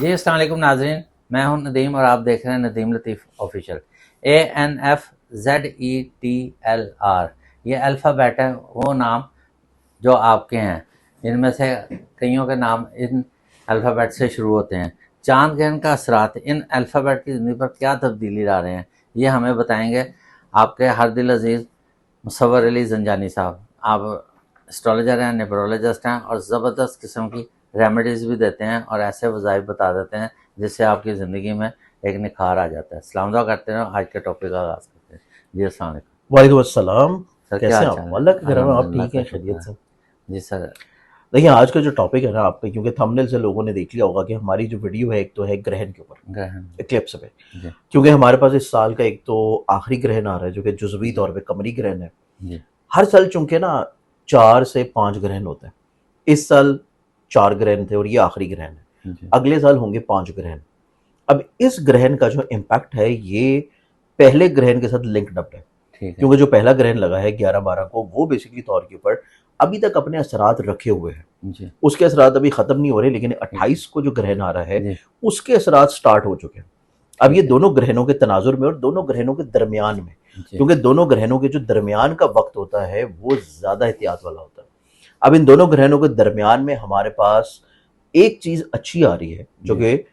जी अस्सलाम वालेकुम नाज़रीन, मैं हूं नदीम और आप देख रहे हैं नदीम लतीफ़ ऑफिशियल। ANFZETLR ये अल्फ़ाबेट है, वो नाम जो आपके हैं, इनमें से कईयों के नाम इन अल्फ़ाबेट से शुरू होते हैं। चांद ग्रहण का असरात इन अल्फ़ाबेट की ज़िंदगी पर क्या तब्दीली ला रहे हैं, ये हमें बताएंगे आपके हर दिल अजीज़ मुसव्वर अली ज़ंजानी साहब। आप एस्ट्रोलॉजर हैं, न्यूमरोलॉजिस्ट हैं और ज़बरदस्त किस्म की रेमेडीज़ भी देते हैं और ऐसे वज़ाइफ बता देते हैं जिससे आपकी ज़िंदगी में एक निखार आ जाता है। सलाम दुआ करते हैं, आज के टॉपिक का आगाज़ करते हैं। जी अस्सलाम वालेकुम वालेकुम अस्सलाम। सर, क्या कैसे हाल हैं चाल आप? है? अल्लाह के करम है, आप अल्हम्दुलिल्लाह ठीक का हैं? शुक्र खैरियत है। से? जी सर। देखिए, आज का जो टॉपिक है ना, आपका क्योंकि थंबनेल से लोगों ने देख लिया होगा कि हमारी जो वीडियो है, एक तो है ग्रहण के ऊपर, ग्रहण। इक्लिप्स पे। जी क्योंकि हमारे पास इस साल का एक तो आखिरी ग्रहण आ रहा है जो कि जुज़वी जी तौर पे कमरी ग्रहण है। जी हर साल चूंकि ना 4 से 5 ग्रहण होते हैं। इस साल 4 ग्रहण थे और ये आखिरी ग्रहण है। जी। अगले साल होंगे 5 ग्रहण। अब इस ग्रहण का जो इम्पैक्ट है, ये पहले ग्रहण के साथ लिंक्ड अप है। ठीक है। क्योंकि जो पहला ग्रहण लगा है 11-12 को, वो बेसिकली तौर के ऊपर अभी तक अपने असरात रखे हुए हैं। जी उसके असरात अभी खत्म नहीं हो रहे, लेकिन ठीक है। 28 को जो ग्रहण आ रहा है जी उसके असरात स्टार्ट हो चुके हैं। अब ये ठीक है। दोनों ग्रहणों के तनाजुर में और दोनों ग्रहणों के दरमियान में, जी क्योंकि दोनों ग्रहणों के जो दरमियान का वक्त होता है वो ज्यादा एहतियात वाला होता है। अब इन दोनों ग्रहणों के दरमियान में हमारे पास एक चीज अच्छी आ रही है जो जी। कि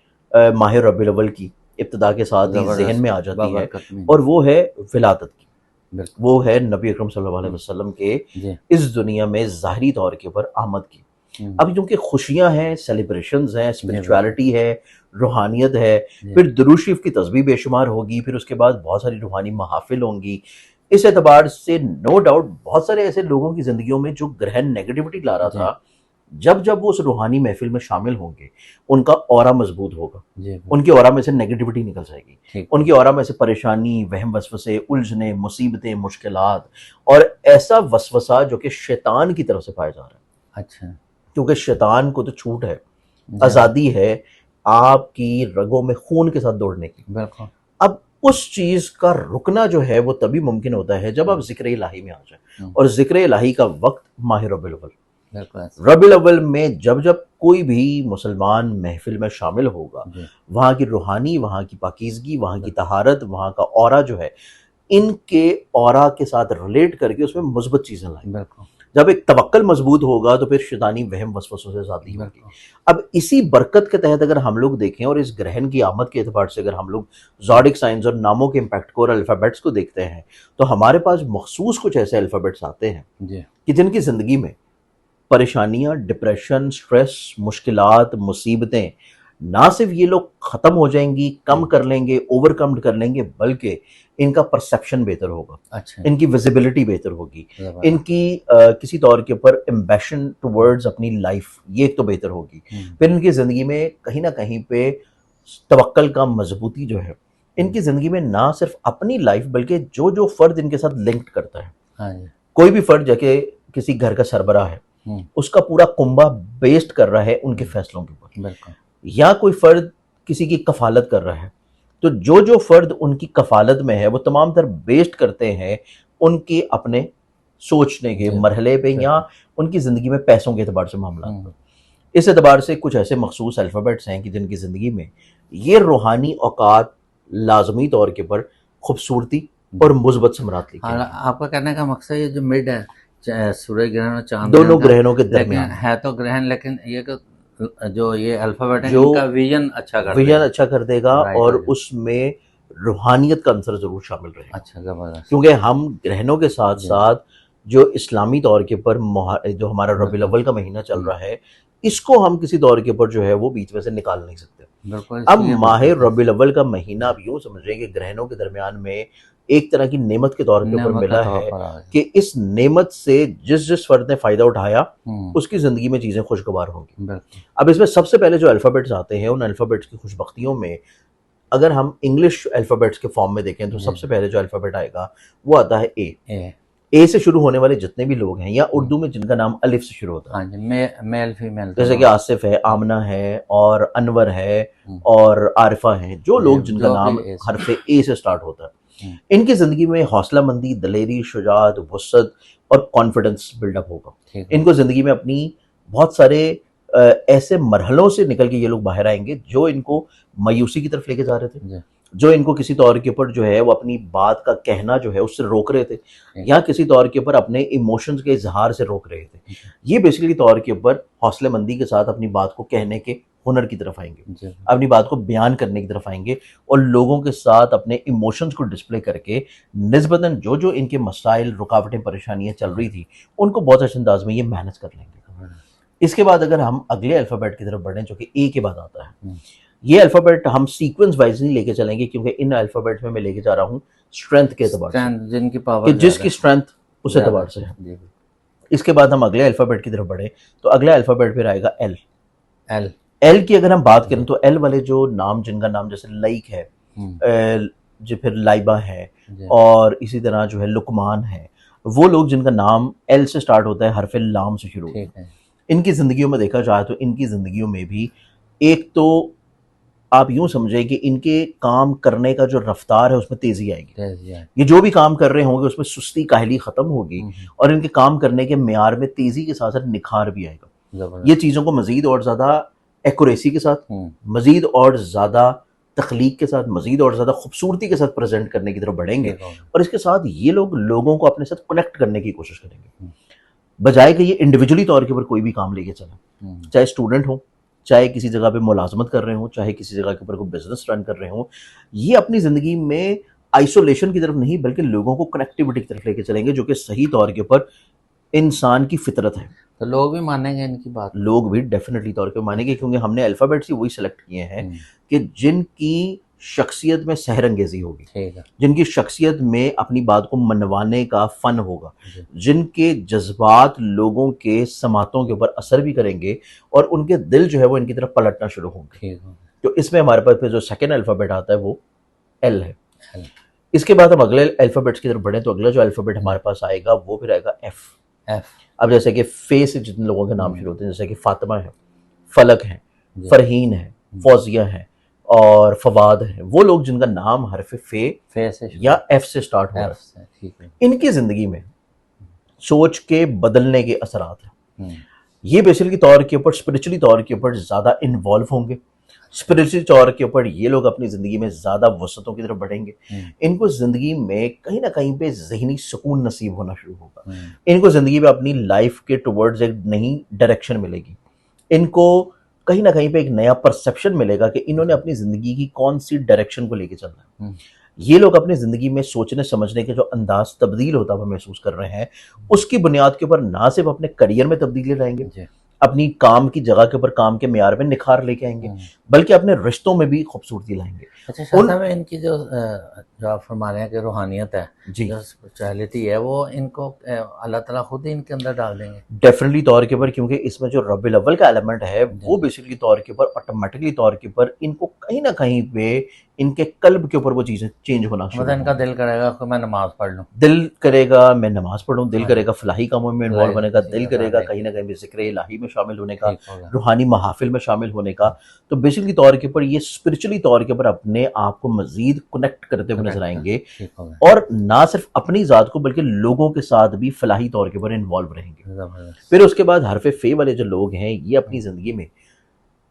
माह रबीउल अव्वल की इब्तिदा के साथ ही जहन में ज़बरदस्त आ जाती है, बाबरकत में। और वो है विलादत की। बिल्कुल। वो है नबी अकरम सल्लल्लाहु अलैहि हम्म, वसल्लम के जी। इस दुनिया में ज़ाहिरी तौर के ऊपर आमद की। हम्म, अब क्योंकि खुशियां हैं, सेलिब्रेशंस हैं, जी बिल्कुल। स्पिरिचुअलिटी है, रूहानियत है, जी फिर दुरूद शरीफ की तस्बीह बेशुमार होगी, फिर उसके बाद बहुत सारी रूहानी महाफिल होंगी। इस एतबार से नो डाउट बहुत सारे ऐसे लोगों की ज़िंदगियों में जो ग्रहण नेगेटिविटी ला रहा जी था, जब जब वो उस रूहानी महफिल में शामिल होंगे, उनका ऑरा मजबूत होगा, जी बिल्कुल। उनकी ऑरा में से नेगेटिविटी निकल जाएगी, ठीक है। उनकी ऑरा में से परेशानी, वहम वसवसे, उलझने, मुसीबतें, मुश्किलात और ऐसा वसवसा जो कि शैतान की तरफ से पाया जा रहा है। अच्छा। क्योंकि शैतान को तो छूट है, जी आज़ादी है आपकी रगों में खून के साथ दौड़ने की। बिल्कुल। अब उस चीज़ का रुकना जो है वो तभी मुमकिन होता है जब आप ज़िक्र इलाही में आ जाए, हम्म, और ज़िक्र इलाही का वक्त माह रबीउल अव्वल। बिल्कुल ऐसा। रबीउल अव्वल में जब जब कोई भी मुसलमान महफिल में शामिल होगा, जी वहाँ की रूहानी, वहाँ की पाकीज़गी, वहाँ की बिल्कुल। तहारत, वहाँ का ऑरा जो है, इनके ऑरा के साथ रिलेट करके उसमें मुस्बत चीज़ें लाएँ। बिल्कुल। जब एक तवक्कल मजबूत होगा तो फिर शैतानी वहम वसवसों से आज़ादी होगी। बिल्कुल। अब इसी बरकत के तहत अगर हम लोग देखें और इस ग्रहण की आमद के एतबार से अगर हम लोग ज़ोडिक साइंस और नामों के इम्पैक्ट को और अल्फ़ाबेट्स को देखते हैं, तो हमारे पास मखसूस कुछ ऐसे अल्फ़ाबेट्स आते हैं जी कि जिनकी ज़िंदगी में परेशानियाँ, डिप्रेशन, स्ट्रेस, मुश्किलात, मुसीबतें, ना सिर्फ ये लोग ख़त्म हो जाएंगी, कम कर लेंगे, ओवरकम कर लेंगे, बल्कि इनका परसेप्शन बेहतर होगा, अच्छा। इनकी विजिबिलिटी बेहतर होगी, ज़बरदस्त। इनकी किसी तौर के ऊपर एम्बिशन टुवर्ड्स अपनी लाइफ, ये एक तो बेहतर होगी। फिर इनकी ज़िंदगी में कहीं ना कहीं पे तवक्कल का मजबूती जो है, इनकी ज़िंदगी में ना सिर्फ अपनी लाइफ बल्कि जो जो फ़र्द इनके साथ लिंक्ड करता है, हाँ जी। कोई भी फ़र्द जाके किसी घर का सरबराह है, हम्म, उसका पूरा कुंबा बेस्ड कर रहा है उनके फैसलों के ऊपर, बिल्कुल। या कोई फ़र्द किसी की कफ़ालत कर रहा है, तो जो जो फ़र्द उनकी कफ़ालत में है वो तमाम तर बेस्ड करते हैं उनके अपने सोचने के जी मरहले पे, या बिल्कुल। उनकी ज़िंदगी में पैसों के एतबार से मामला। हम्म, इस एतबार से कुछ ऐसे मखसूस अल्फ़ाबेट्स हैं कि जिनकी ज़िंदगी में ये रूहानी औकात लाजमी तौर के ऊपर खूबसूरती और मुस्बत समरात लेके हाँ, आएंगे, आपका कहने का मकसद ये जो मिड है, सूर्य ग्रहण और चांद ग्रहण दोनों का, ग्रहणों के लेकिन दरमियान में। है तो ग्रहण, लेकिन ये जो ये अल्फाबेट है जो इनका विजन अच्छा कर विजन देगा। अच्छा कर देगा ब्राइट और हो जाए। उसमें रूहानियत का अंसर ज़रूर शामिल रहेगा। अच्छा, ज़बरदस्त। क्योंकि हम ग्रहणों के साथ जी साथ जो इस्लामी तौर के ऊपर जो हमारा रबीउल बिल्कुल। अव्वल का महीना चल रहा है, इसको हम किसी दौर के ऊपर जो है वो बीच में से निकाल नहीं सकते। बिल्कुल, अब इसलिए माह बरकत है। रबीउल अव्वल का महीना आप यूं समझ रहे हैं कि ग्रहणों के दरमियान में एक तरह की नेमत के तौर के ऊपर नेमत का मिला तौर है पर आ गया। कि इस नेमत से जिस जिस फर्द ने फ़ायदा उठाया हम्म, उसकी ज़िंदगी में चीज़ें खुशगवार होंगी। बिल्कुल। अब इसमें सबसे पहले जो अल्फ़ाबेट्स आते हैं, उन अल्फ़ाबेट्स की खुशबख्तियों में अगर हम इंग्लिश अल्फ़ाबेट्स के फॉर्म में देखें, तो जी सबसे पहले जो अल्फ़ाबेट आएगा वो आता है ए। ए। ए से शुरू होने वाले जितने भी लोग हैं, या हम्म, उर्दू में जिनका नाम अलिफ से शुरू होता है, हाँ जी, मेल फीमेल जैसे कि दोनों। आसिफ है, आमना है और अनवर है हम्म, और आरिफा है, जो जी लोग जिनका जो भी नाम ए से। हरफ ए से स्टार्ट होता है, हम्म, इनकी ज़िंदगी में हौसला मंदी, दलेरी, शुजाअत, वुसअत और कॉन्फिडेंस बिल्डअप होगा। ठीक है। इनको ज़िंदगी में अपनी बहुत सारे ऐसे मरहलों से निकल के ये लोग बाहर आएंगे जो इनको मायूसी की तरफ लेके जा रहे थे, जी, जो इनको किसी तौर के ऊपर जो है वो अपनी बात का कहना जो है उससे रोक रहे थे, या किसी तौर के ऊपर अपने इमोशंस के इजहार से रोक रहे थे। ये बेसिकली तौर के ऊपर हौसलेमंदी के साथ अपनी बात को कहने के हुनर की तरफ आएंगे, जी, अपनी बात को बयान करने की तरफ आएंगे, और लोगों के साथ अपने इमोशंस को डिस्प्ले करके निस्बतन जो जो इनके मसाइल, रुकावटें, परेशानियां चल रही थी उनको बहुत अच्छे अंदाज में ये मैनेज कर लेंगे। इसके बाद अगर हम अगले अल्फ़ाबेट की तरफ बढ़ें जो कि ए के बाद आता है, ये अल्फ़ाबेट हम सीक्वेंस वाइज नहीं लेके चलेंगे, क्योंकि इन अल्फ़ाबेट्स में मैं लेके जा रहा हूँ स्ट्रेंथ के एतबार से, स्ट्रेंथ जिनकी कि पावर जिसकी स्ट्रेंथ उस एतबार से है। जी, इसके बाद हम अगले अल्फ़ाबेट की तरफ बढ़े तो अगला अल्फ़ाबेट फिर आएगा एल। एल, एल की अगर हम बात करें तो एल वाले जो नाम, जिनका नाम जैसे लाइक है, जो फिर लाइबा है, जी, और इसी तरह जो है लुकमान है, वो लोग जिनका नाम एल से स्टार्ट होता है, हरफ लाम से शुरू होता है, ठीक है, इनकी ज़िंदगियों में देखा जाए तो इनकी ज़िंदगियों में भी एक तो आप यूं समझें कि इनके काम करने का जो रफ्तार है उसमें तेज़ी आएगी। तेजी है, ये जो भी काम कर रहे होंगे उसमें सुस्ती काहली ख़त्म होगी, और इनके काम करने के मेयार में तेज़ी के साथ साथ निखार भी आएगा। जबरदस्त, ये चीज़ों को मज़ीद और ज़्यादा एक्यूरेसी के साथ, मज़ीद और ज़्यादा तख्लीक के साथ, मज़ीद और ज़्यादा खूबसूरती के साथ प्रेजेंट करने की तरफ बढ़ेंगे, ठीक होगा, और इसके साथ ये लोग लोगों को अपने साथ कनेक्ट करने की कोशिश करेंगे, बजाय कि ये इंडिविजुअली तौर के ऊपर कोई भी काम लेके चलें, चाहे स्टूडेंट हो, चाहे किसी जगह पे मुलाजमत कर रहे हो, चाहे किसी जगह के ऊपर कोई बिजनेस रन कर रहे हो, ये अपनी ज़िंदगी में आइसोलेशन की तरफ नहीं बल्कि लोगों को कनेक्टिविटी की तरफ लेके चलेंगे, जो कि सही तौर के ऊपर इंसान की फितरत है। तो लोग भी मानेंगे इनकी बात, लोग भी डेफिनेटली तौर पे मानेंगे, क्योंकि हमने अल्फ़ाबेट्स ही वही सेलेक्ट किए हैं कि जिनकी शख्सियत में सहर अंगेज़ी होगी, ठीक है, जिनकी शख्सियत में अपनी बात को मनवाने का फ़न होगा, जी, जिनके जज्बात लोगों के समातों के ऊपर असर भी करेंगे, और उनके दिल जो है वो इनकी तरफ पलटना शुरू होंगे। ठीक होगा, तो इसमें हमारे पास फिर जो सेकेंड अल्फ़ाबेट आता है वो एल है। एल, इसके बाद हम अगले अल्फ़ाबेट्स की तरफ बढ़ें तो अगला जो अल्फ़ाबेट हमारे पास आएगा वो फिर आएगा एफ। एफ, अब जैसे कि फे से जितने लोगों के नाम शुरू होते हैं, जैसे कि फातिमा है, फलक है, जी, फरहीन है, फौजिया है और फवाद है, वो लोग जिनका नाम हरफ फे फे से शुरू, या एफ से स्टार्ट हो रहा एफ से, ठीक है, है, इनकी ज़िंदगी में सोच के बदलने के असरात हैं। हम्म, ये बेसिकली तौर के ऊपर, स्पिरिचुअली तौर के ऊपर ज़्यादा इन्वॉल्व होंगे, स्पिरिचुअली तौर के ऊपर ये लोग अपनी ज़िंदगी में ज़्यादा वसतों की तरफ बढ़ेंगे, इनको ज़िंदगी में कहीं ना कहीं पे ज़हनी सुकून नसीब होना शुरू होगा, इनको ज़िंदगी में अपनी लाइफ के टुवर्ड्स एक नई डायरेक्शन मिलेगी, इनको कहीं ना कहीं पे एक नया परसेप्शन मिलेगा कि इन्होंने अपनी ज़िंदगी की कौन सी डायरेक्शन को लेके चलना है। ये लोग अपनी ज़िंदगी में सोचने समझने के जो अंदाज तब्दील होता हुआ महसूस कर रहे हैं, उसकी बुनियाद के ऊपर ना सिर्फ अपने करियर में तब्दीली लाएंगे, जी, अपनी काम की जगह के ऊपर काम के मेयार में निखार लेके आएंगे, बल्कि अपने रिश्तों में भी खूबसूरती लाएंगे। अच्छा शाह साहब, इनकी जो आप फरमा रहे हैं कि रूहानियत है, जी, जो स्पिरिचुअलिटी है, वो इनको अल्लाह ताला खुद ही इनके अंदर डाल देंगे, डेफिनेटली तौर के ऊपर, क्योंकि इसमें जो रब्बिल अव्वल का एलिमेंट है वो बेसिकली तौर के ऊपर ऑटोमेटिकली तौर के ऊपर इनको कहीं ना कहीं पे इनके कल्ब के ऊपर वो चीज़ें चेंज होना शुरू मतलब इनका दिल करेगा कि मैं नमाज पढ़ लूँ, दिल करेगा मैं नमाज पढ़ूँ, दिल करेगा फलाही कामों में इन्वॉल्व होने का, दिल ठीक है, करेगा ठीक कहीं ना कहीं ज़िक्र इलाही में शामिल होने का, ठीक होगा, रूहानी महाफिल में शामिल होने का। तो बेसिकली तौर के ऊपर ये स्पिरिचुअली तौर के ऊपर अपने आप को मजीद कनेक्ट करते हुए नजर आएंगे, ठीक होगा, और ना सिर्फ अपनी ज़ात को बल्कि लोगों के साथ भी फलाही तौर के ऊपर इन्वॉल्व रहेंगे। जबरदस्त, फिर उसके बाद हरफ फे वाले जो लोग हैं, ये अपनी ज़िंदगी में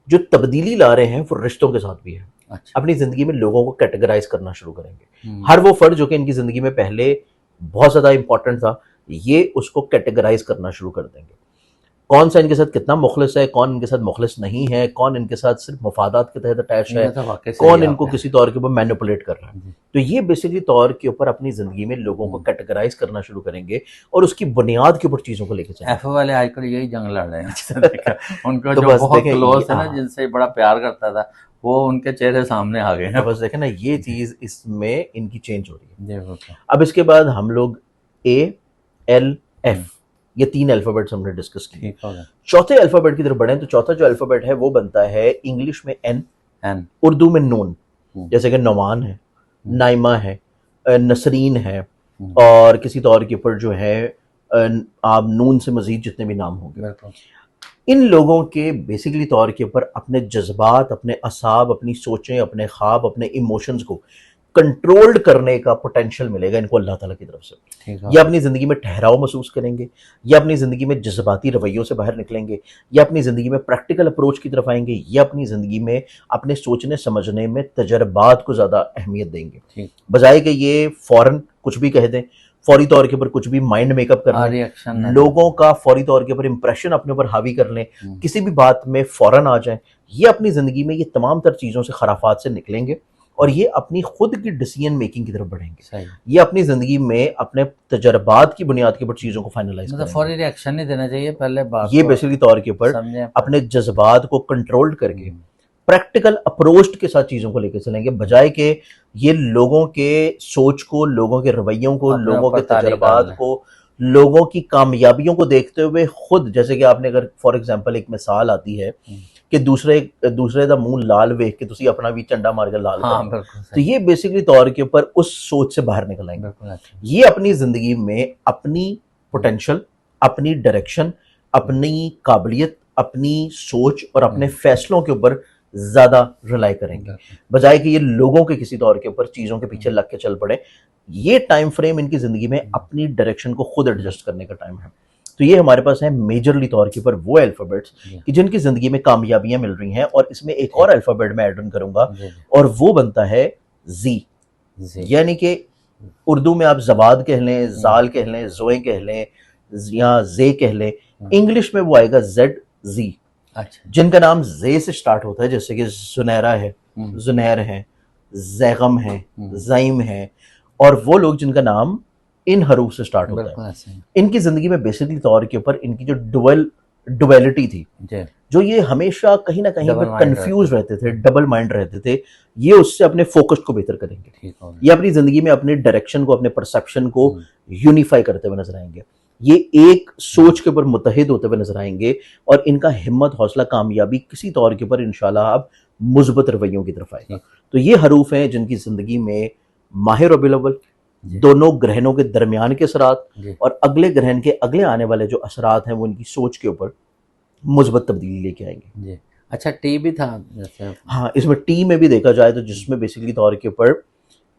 जो तब्दीली ला रहे हैं वो रिश्तों के साथ भी है। अच्छा, अपनी ज़िंदगी में लोगों को कैटेगराइज करना शुरू करेंगे। हर वो फर्द जो कि इनकी ज़िंदगी में पहले बहुत ज़्यादा इंपॉर्टेंट था, ये उसको कैटेगराइज करना शुरू कर देंगे। कौन सा इनके साथ कितना मुखलिस है, कौन इनके साथ मुखलिस नहीं है, कौन इनके साथ सिर्फ मफादात के तहत अटैच है, ये तो वाकई सही कौन है इनको आपने। किसी तौर के ऊपर मैनिपुलेट कर रहा है। जी। तो ये बेसिकली तौर के ऊपर अपनी ज़िंदगी में लोगों को कैटेगराइज करना शुरू करेंगे और उसकी बुनियाद के ऊपर चीज़ों को लेकर चलेंगे। एफ वाले आजकल यही जंग लड़ रहे हैं जिससे देखा, उनका तो जो बस बहुत देखें, क्लोज है ना, हाँ। जिनसे बड़ा प्यार करता था, वो उनके चेहरे सामने आ गए तो हैं। बस देखें ना, ये चीज़ इसमें इनकी चेंज हो रही है। जी बिल्कुल, अब इसके बाद हम लोग ए, एल, एफ, ये 3 अल्फ़ाबेट्स हमने डिस्कस किए। ठीक होगा, चौथे अल्फ़ाबेट की तरफ बढ़ें तो चौथा जो अल्फ़ाबेट है वो बनता है इंग्लिश में एन, एन, उर्दू में नून, जैसे कि नौमान है, नाइमा है, नसरीन है, और किसी तौर के ऊपर जो है आप नून से मज़ीद जितने भी नाम होंगे, बिल्कुल, इन लोगों के बेसिकली तौर के ऊपर अपने जज्बात, अपने असाब, अपनी सोचें, अपने ख्वाब, अपने इमोशंस को कंट्रोल्ड करने का पोटेंशियल मिलेगा इनको अल्लाह ताला की तरफ से। ठीक है। ये अपनी ज़िंदगी में ठहराव महसूस करेंगे, ये अपनी ज़िंदगी में जज्बाती रवैयों से बाहर निकलेंगे, ये अपनी ज़िंदगी में प्रैक्टिकल अप्रोच की तरफ आएंगे, ये अपनी ज़िंदगी में अपने सोचने समझने में तजर्बात को ज़्यादा अहमियत देंगे, ठीक। बजाय कि ये फ़ौरन कुछ भी कह दें, फौरी तौर के ऊपर कुछ भी माइंड मेकअप कर लें, रिएक्शन लोगों का फौरी तौर के ऊपर इंप्रेशन अपने ऊपर हावी कर लें, किसी भी बात में फौरन आ जाएं। ये अपनी ज़िंदगी में ये तमाम तर चीज़ों से खराफात से निकलेंगे और ये अपनी खुद की डिसीजन मेकिंग की तरफ बढ़ेंगे। सही। ये अपनी ज़िंदगी में अपने तजर्बात की बुनियाद के ऊपर चीज़ों को फाइनलाइज मतलब करेंगे। फौरी रिएक्शन नहीं देना चाहिए, पहले बात ये को बेसिकली तौर के ऊपर समझें, अपने जज्बात को कंट्रोल करके प्रैक्टिकल अप्रोच के साथ चीज़ों को लेकर चलेंगे, बजाय के ये लोगों के सोच को, लोगों के रवैयों को, अपने लोगों के ऊपर तारीफ तजर्बात डाल लें। को, लोगों की कामयाबियों को देखते हुए खुद, जैसे कि आपने अगर फॉर एग्जांपल एक मिसाल आती है कि दूसरे दा मुंह लाल वेख के तुसी अपना भी झंडा मार के लाल हाँ, करो, बिल्कुल तो ये बेसिकली तौर के ऊपर उस सोच से बाहर निकल आएंगे। बिल्कुल अच्छा। ये अपनी जिंदगी में अपनी पोटेंशियल, अपनी डायरेक्शन, अपनी काबिलियत, अपनी सोच और अपने फैसलों के ऊपर ज्यादा रिलाई करेंगे, बजाय कि ये लोगों के किसी तौर के ऊपर चीजों के पीछे लग के चल पड़े। ये टाइम फ्रेम इनकी जिंदगी में अपनी डायरेक्शन को खुद एडजस्ट करने का टाइम है। तो ये हमारे पास है मेजरली तौर के ऊपर वो अल्फाबेट्स कि जिनकी जिंदगी में कामयाबियां मिल रही हैं, और इसमें एक और अल्फाबेट मैं ऐड ऑन करूंगा और वो बनता है जी। यानी कि उर्दू में आप जवाद कह लें, जाल कह लें, जोए कह लें या जे कह लें, इंग्लिश में वो आएगा जेड जी। अच्छा। जिनका नाम जे से स्टार्ट होता है, जैसे कि जुनैरा है, जुनैर है, जैगम है, जाइम है, और वो लोग जिनका नाम इन हरूफ से स्टार्ट होता है, इनकी जिंदगी में बेसिकली तौर के ऊपर इनकी जो डुअलिटी थी, जो ये हमेशा कहीं ना कहीं पर कंफ्यूज रहते थे, डबल माइंड रहते थे, ये उससे अपने फोकस को बेहतर करेंगे। ये अपनी जिंदगी में अपने डायरेक्शन को, अपने परसेप्शन को यूनिफाई करते हुए नजर आएंगे। ये एक सोच के ऊपर मुत्तहिद होते हुए नजर आएंगे और इनका हिम्मत, हौसला, कामयाबी किसी तौर के ऊपर इंशाल्लाह अब मुस्बत रवैयों की तरफ आएगा। तो ये हरूफ हैं जिनकी जिंदगी में माहिर रबीउल अव्वल, दोनों ग्रहणों के दरमियान के असरात और अगले ग्रहण के अगले आने वाले जो असरात हैं वो इनकी सोच के ऊपर मुस्बत तब्दीली लेके आएंगे। अच्छा, टी भी था जैसे? हाँ, इसमें टी में भी देखा जाए तो जिसमें बेसिकली तौर के ऊपर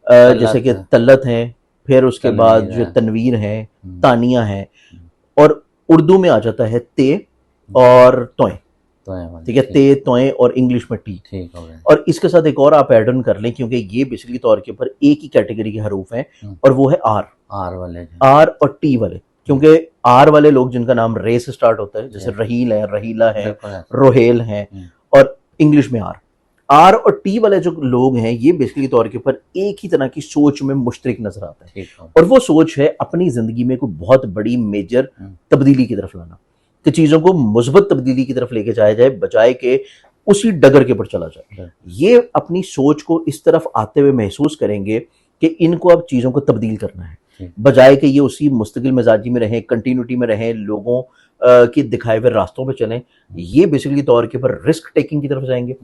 जैसे कि तल्लत है, फिर उसके बाद जो तनवीर है, तानिया है, और उर्दू में आ जाता है ते और तोए। ठीक है, ते, तोए और इंग्लिश में टी। ठीक हो गया। और इसके साथ एक और आप ऐड ऑन कर लें, क्योंकि ये बेसिकली तौर के ऊपर एक ही कैटेगरी के हरूफ हैं और वो है आर वाले, आर और टी वाले। क्योंकि आर वाले लोग जिनका नाम रे से स्टार्ट होता है, जैसे रहील है, रहीला है, रोहेल है, और इंग्लिश में आर और टी वाले जो लोग हैं, ये बेसिकली तौर के ऊपर एक ही तरह की सोच में मुश्तरिक नजर आता है। और वो सोच है अपनी जिंदगी में कोई बहुत बड़ी मेजर तब्दीली की तरफ लाना, कि चीजों को मुस्बत तब्दीली की तरफ लेके जाया जाए, बजाय के उसी डगर के ऊपर चला जाए। ये अपनी सोच को इस तरफ आते हुए महसूस करेंगे कि इनको अब चीजों को तब्दील करना है, बजाय कि ये उसी मुस्तकिल मिजाजी में रहें, कंटिन्यूटी में रहें, लोगों की दिखाए हुए रास्तों पे चलें। ये बेसिकली तौर के ऊपर रिस्क टेकिंग की तरफ जाएंगे।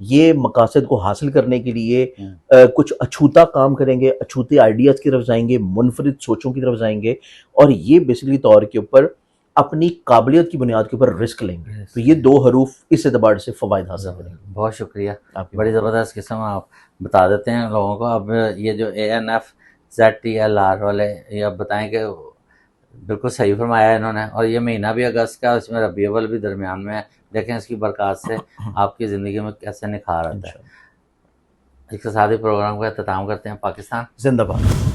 ये मकासद को हासिल करने के लिए कुछ अछूता काम करेंगे, अछूते आइडियाज की तरफ जाएंगे, मुनफरिद सोचों की तरफ जाएंगे, और ये बेसिकली तौर के ऊपर अपनी काबिलियत की बुनियाद के ऊपर रिस्क लेंगे। तो ये दो हरूफ इस एतबार से फवायद हासिल करेंगे। बहुत शुक्रिया, बड़ी ज़बरदस्त किस्म आप बता देते हैं लोगों को। अब ये जो ANFZTLR वाले, ये आप बताएं कि बिल्कुल सही फरमाया इन्होंने। और ये महीना भी अगस्त का, उसमें रबी अव्वल भी दरमियान में है। देखें इसकी बरकत से आपकी ज़िंदगी में कैसे निखार आता है। इक़्तिसादी प्रोग्राम का अख्ताम करते हैं। पाकिस्तान जिंदाबाद।